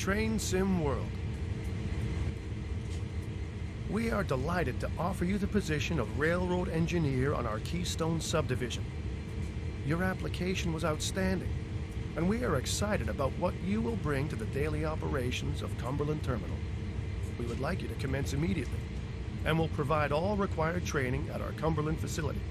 train sim world. We are delighted to offer you the position of railroad engineer on our Keystone subdivision. Your application was outstanding, and we are excited about what you will bring to the daily operations of Cumberland Terminal. We would like you to commence immediately, and will provide all required training at our Cumberland facility.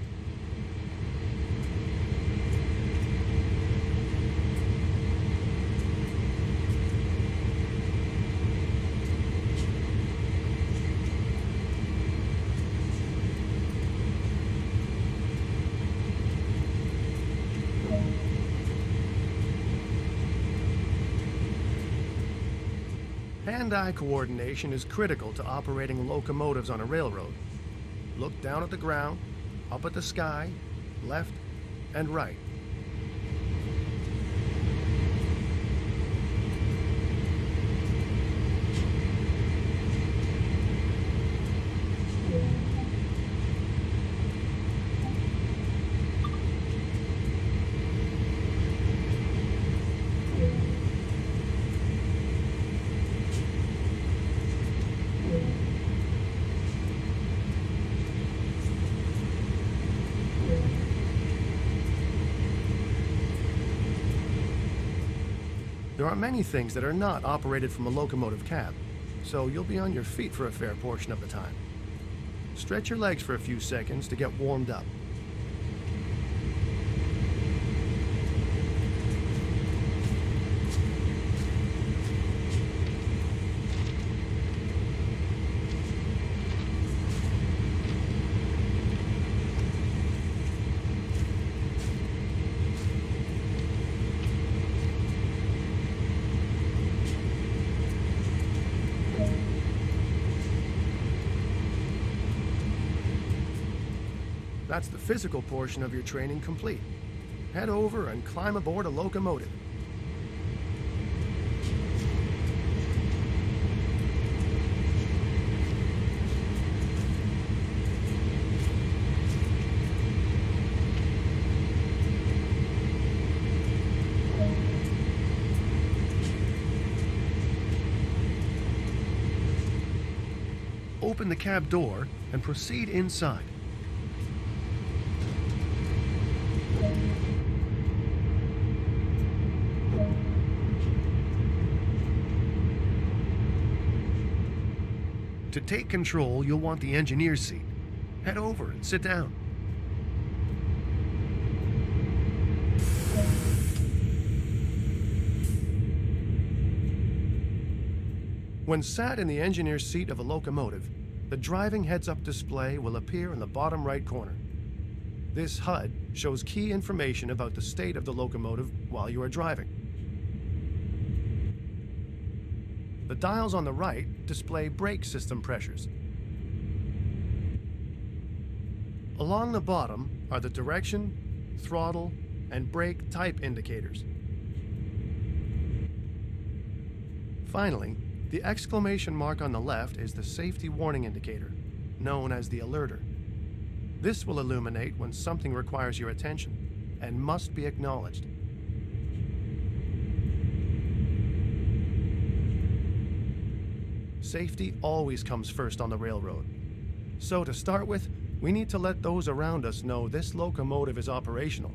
Hand-eye coordination is critical to operating locomotives on a railroad. Look down at the ground, up at the sky, left and right. There are many things that are not operated from a locomotive cab, so you'll be on your feet for a fair portion of the time. Stretch your legs for a few seconds to get warmed up. That's the physical portion of your training complete. Head over and climb aboard a locomotive. Open the cab door and proceed inside. To take control, you'll want the engineer's seat. Head over and sit down. When sat in the engineer's seat of a locomotive, the driving heads-up display will appear in the bottom right corner. This HUD shows key information about the state of the locomotive while you are driving. The dials on the right display brake system pressures. Along the bottom are the direction, throttle, and brake type indicators. Finally, the exclamation mark on the left is the safety warning indicator, known as the alerter. This will illuminate when something requires your attention and must be acknowledged. Safety always comes first on the railroad. So to start with, we need to let those around us know this locomotive is operational.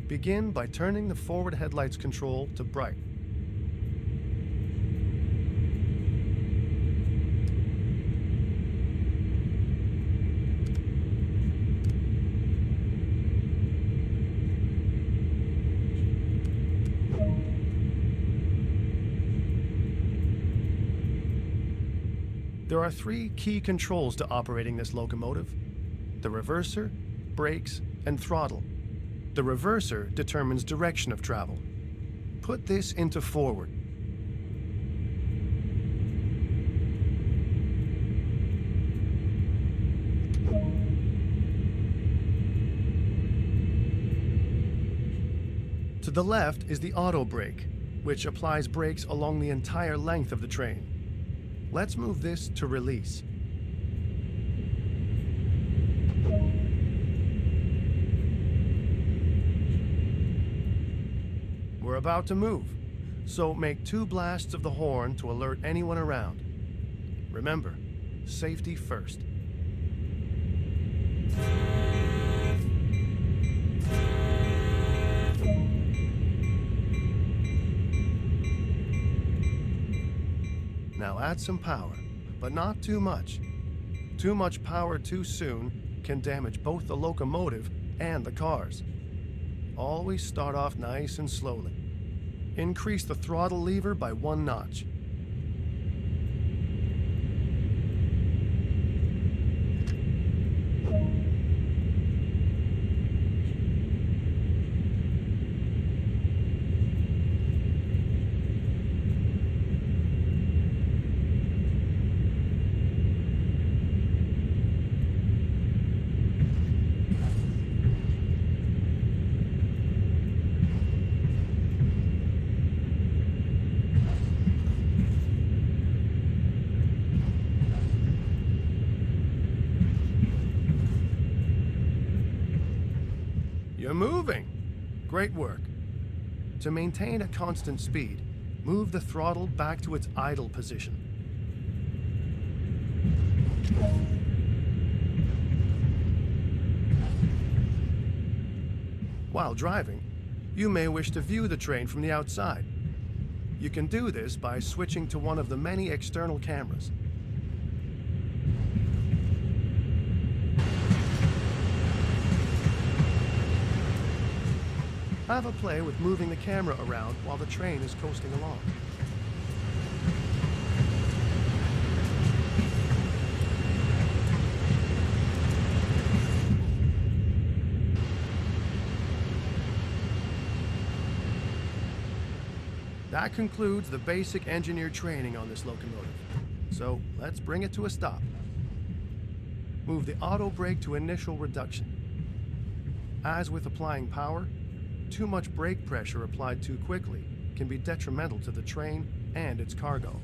Begin by turning the forward headlights control to bright. There are three key controls to operating this locomotive: the reverser, brakes, and throttle. The reverser determines direction of travel. Put this into forward. To the left is the auto brake, which applies brakes along the entire length of the train. Let's move this to release. We're about to move. so make 2 blasts of the horn to alert anyone around. Remember, safety first. Now add some power, but not too much. Too much power too soon can damage both the locomotive and the cars. Always start off nice and slowly. Increase the throttle lever by 1 notch. You're moving. Great work. To maintain a constant speed, move the throttle back to its idle position. While driving, you may wish to view the train from the outside. You can do this by switching to one of the many external cameras. Have a play with moving the camera around while the train is coasting along. That concludes the basic engineer training on this locomotive. So let's bring it to a stop. Move the auto brake to initial reduction. As with applying power, too much brake pressure applied too quickly can be detrimental to the train and its cargo.